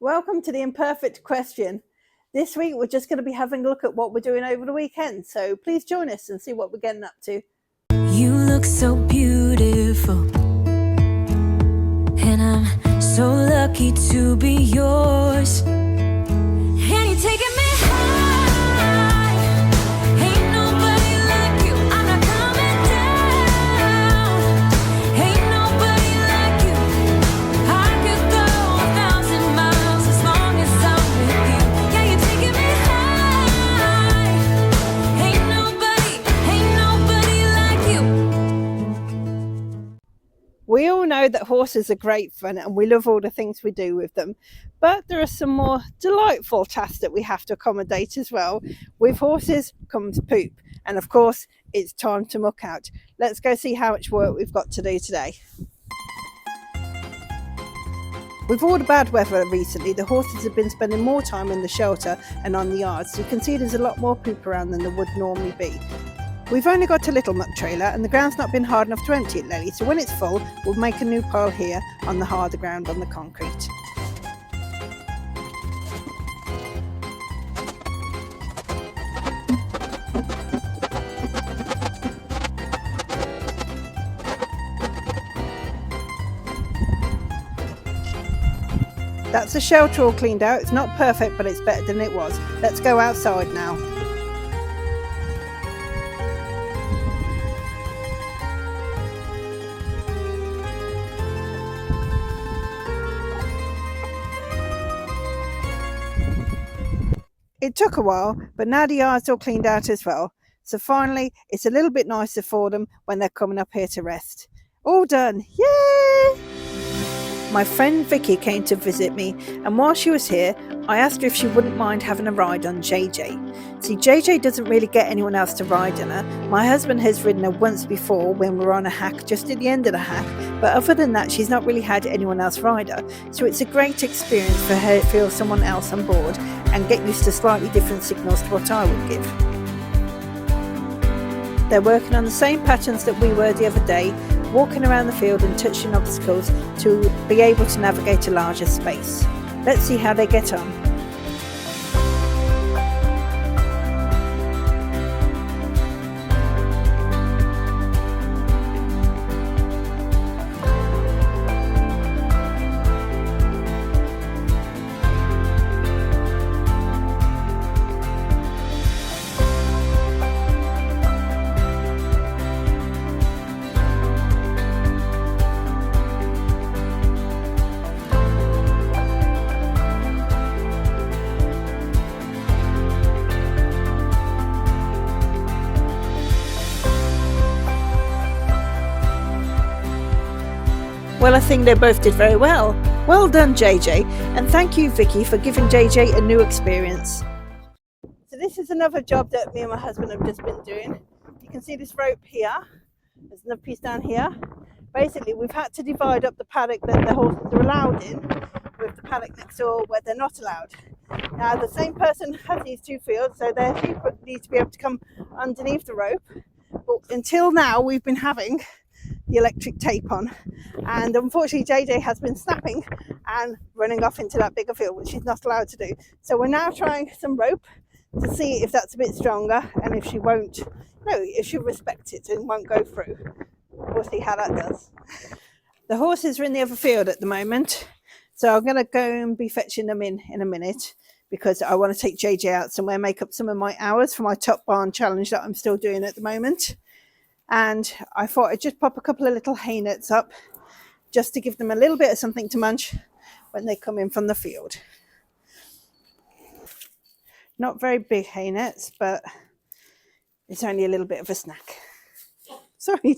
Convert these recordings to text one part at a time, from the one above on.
Welcome to the Imperfect Question. This week we're just going to be having a look at what we're doing over the weekend, so please join us and see what we're getting up to. You look so beautiful, and I'm so lucky to be yours. And you're taking me high. Ain't nobody like you. I'm not coming down. Ain't nobody like you. I could go 1,000 miles as long as I'm with you. Yeah, you're taking me high. Ain't nobody like you. We all know that horses are great fun and we love all the things we do with them, but there are some more delightful tasks that we have to accommodate as well. With horses comes poop, and of course it's time to muck out. Let's go see how much work we've got to do today. With all the bad weather recently, the horses have been spending more time in the shelter and on the yard, so you can see there's a lot more poop around than there would normally be. We've only got a little muck trailer and the ground's not been hard enough to empty it lately, so when it's full we'll make a new pile here on the harder ground on the concrete. That's the shelter all cleaned out. It's not perfect, but it's better than it was. Let's go outside now. It took a while, but now the yard's all cleaned out as well. So finally, it's a little bit nicer for them when they're coming up here to rest. All done, yay! My friend Vicky came to visit me, and while she was here, I asked her if she wouldn't mind having a ride on JJ. See, JJ doesn't really get anyone else to ride on her. My husband has ridden her once before when we were on a hack just at the end of the hack, but other than that, she's not really had anyone else ride her. So it's a great experience for her to feel someone else on board and get used to slightly different signals to what I would give. They're working on the same patterns that we were the other day, walking around the field and touching obstacles to be able to navigate a larger space. Let's see how they get on. Well, I think they both did very well. Well done, JJ, and thank you, Vicky, for giving JJ a new experience. So this is another job that me and my husband have just been doing. You can see this rope here. There's another piece down here. Basically, we've had to divide up the paddock that the horses are allowed in with the paddock next door where they're not allowed. Now, the same person has these two fields, so their sheep need to be able to come underneath the rope. But until now, we've been having the electric tape on, and unfortunately JJ has been snapping and running off into that bigger field, which she's not allowed to do. So we're now trying some rope to see if that's a bit stronger and if she won't, no, if she'll respect it and won't go through. We'll see how that does. The horses are in the other field at the moment, so I'm going to go and be fetching them in a minute because I want to take JJ out somewhere, make up some of my hours for my top barn challenge that I'm still doing at the moment. And I thought I'd just pop a couple of little hay nets up just to give them a little bit of something to munch when they come in from the field. Not very big hay nets, but it's only a little bit of a snack. Sorry.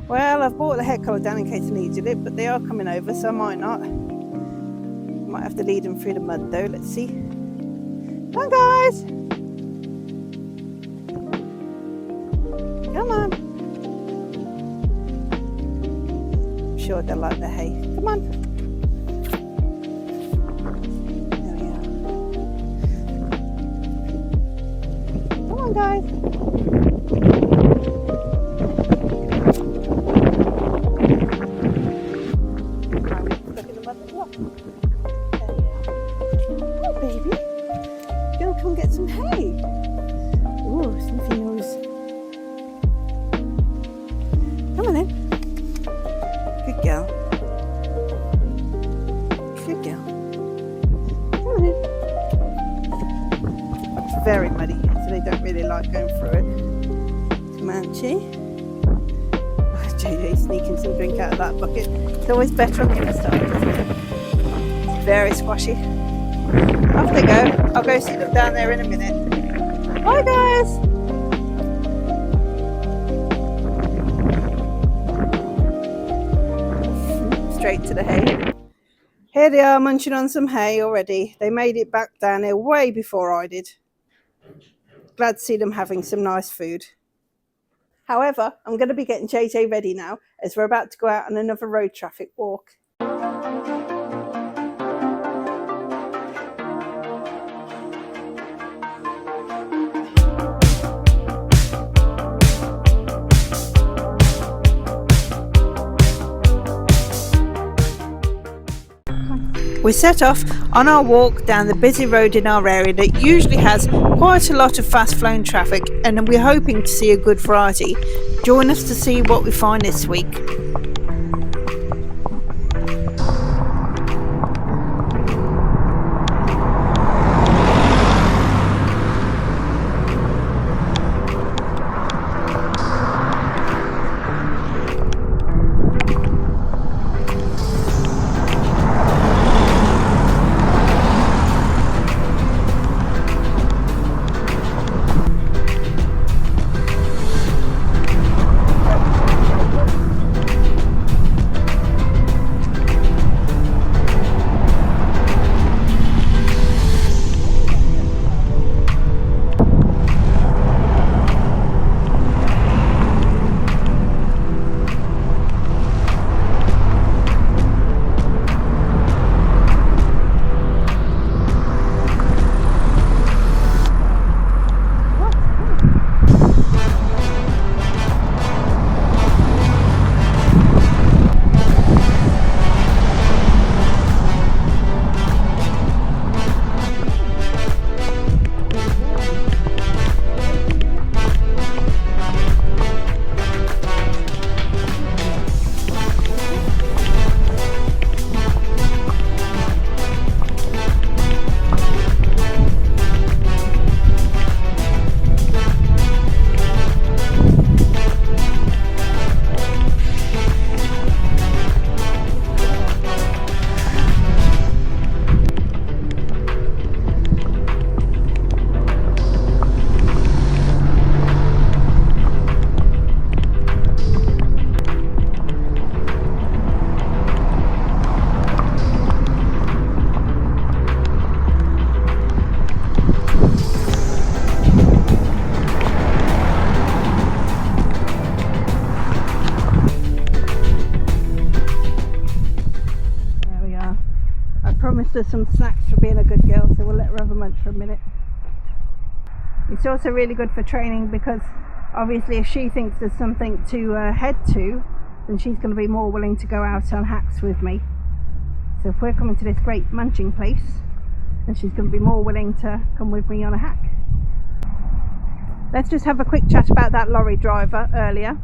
Well, I've brought the hair collar down in case I needed it, but they are coming over, so I might not. Might have to lead them through the mud though. Let's see. Come on, guys. Come on. I'm sure they'll like the hay. Come on. There we are. Come on, guys. Look in the mud as well. There we are. get some hay. Ooh, sniffy nose. Come on then. Good girl. Good girl. Come on then. It's very muddy here, so they don't really like going through it. Comanche. JJ sneaking some drink out of that bucket. It's always better on the other side, isn't it? It's very squashy. Off they go. I'll go see them down there in a minute. Bye guys! Straight to the hay. Here they are munching on some hay already. They made it back down here way before I did. Glad to see them having some nice food. However, I'm going to be getting JJ ready now as we're about to go out on another road traffic walk. We set off on our walk down the busy road in our area that usually has quite a lot of fast flowing traffic, and we're hoping to see a good variety. Join us to see what we find this week. There's some snacks for being a good girl, so we'll let her have a munch for a minute. It's also really good for training because obviously if she thinks there's something to head to, then she's going to be more willing to go out on hacks with me. So if we're coming to this great munching place, then she's going to be more willing to come with me on a hack. Let's just have a quick chat about that lorry driver earlier.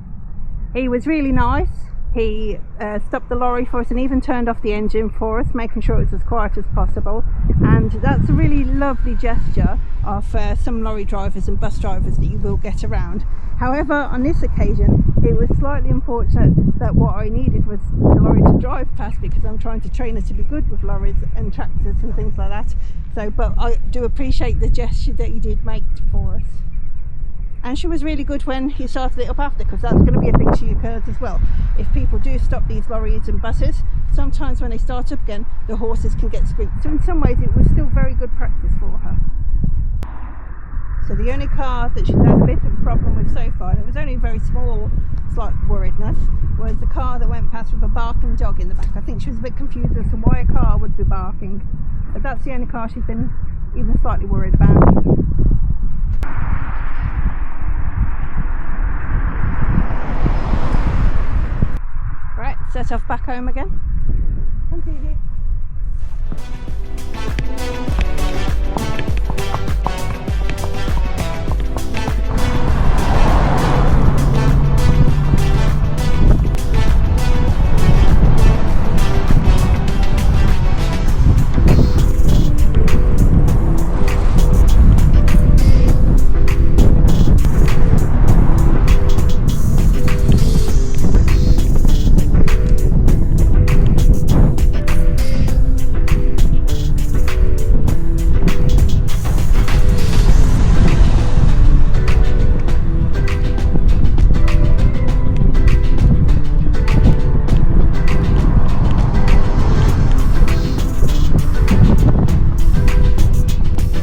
He was really nice. He stopped the lorry for us and even turned off the engine for us, making sure it was as quiet as possible. And that's a really lovely gesture of some lorry drivers and bus drivers that you will get around. However, on this occasion, it was slightly unfortunate that what I needed was the lorry to drive past, because I'm trying to train her to be good with lorries and tractors and things like that. So, but I do appreciate the gesture that he did make for us. And she was really good when he started it up after, because that's going to be a thing she occurs as well. If people do stop these lorries and buses, sometimes when they start up again, the horses can get spooked. So in some ways it was still very good practice for her. So the only car that she's had a bit of a problem with so far, and it was only a very small, slight worriedness, was the car that went past with a barking dog in the back. I think she was a bit confused as to why a car would be barking. But that's the only car she's been even slightly worried about. Right, set off back home again.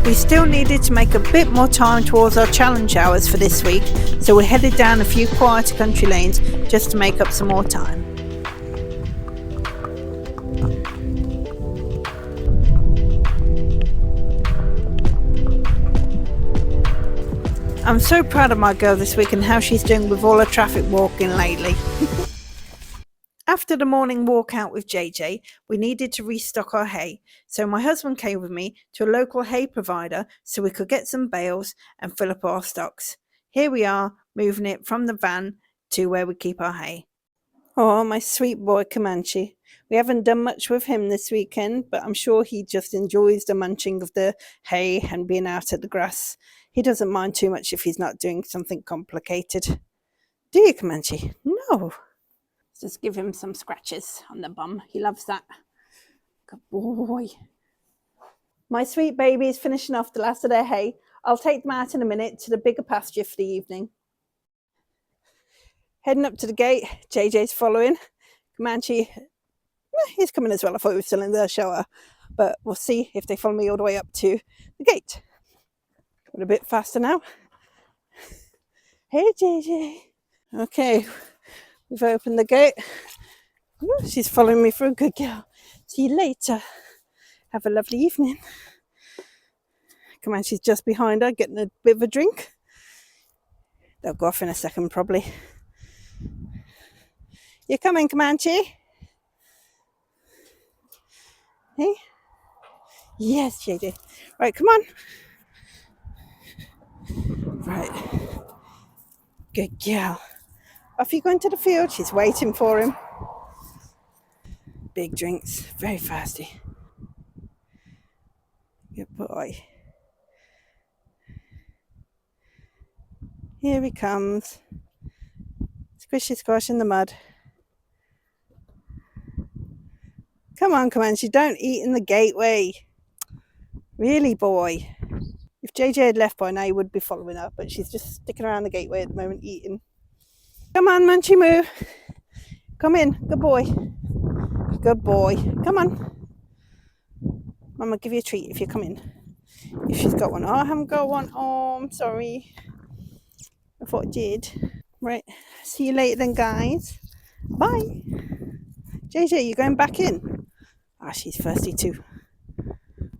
We still needed to make a bit more time towards our challenge hours for this week, so we headed down a few quieter country lanes just to make up some more time. I'm so proud of my girl this week and how she's doing with all her traffic walking lately. After the morning walk out with JJ, we needed to restock our hay, so my husband came with me to a local hay provider so we could get some bales and fill up our stocks. Here we are, moving it from the van to where we keep our hay. Oh, my sweet boy Comanche. We haven't done much with him this weekend, but I'm sure he just enjoys the munching of the hay and being out at the grass. He doesn't mind too much if he's not doing something complicated. Do you, Comanche? No. Just give him some scratches on the bum. He loves that. Good boy. My sweet baby is finishing off the last of their hay. I'll take them out in a minute to the bigger pasture for the evening. Heading up to the gate, JJ's following. Comanche, he's coming as well. I thought he was still in the shower, but we'll see if they follow me all the way up to the gate. Going a bit faster now. Hey, JJ. Okay, we've opened the gate. Ooh, she's following me through. Good girl. See you later. Have a lovely evening. Comanche's just behind her, getting a bit of a drink. They'll go off in a second, probably. You coming, Comanche? Hey? Yes, JJ. Right, come on. Right. Good girl. Off you go into the field. She's waiting for him. Big drinks. Very fasty. Good boy. Here he comes. Squishy squash in the mud. Come on, Comanche, don't eat in the gateway. Really, boy. If JJ had left by now, he would be following her, but she's just sticking around the gateway at the moment, eating. Come on, Munchie Moo. Come in. Good boy. Good boy. Come on. Mum will give you a treat if you come in. If she's got one. Oh, I haven't got one. Oh, I'm sorry. I thought I did. Right. See you later then, guys. Bye. JJ, you going back in? Ah, she's thirsty too.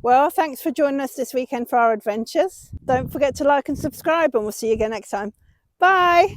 Well, thanks for joining us this weekend for our adventures. Don't forget to like and subscribe, and we'll see you again next time. Bye.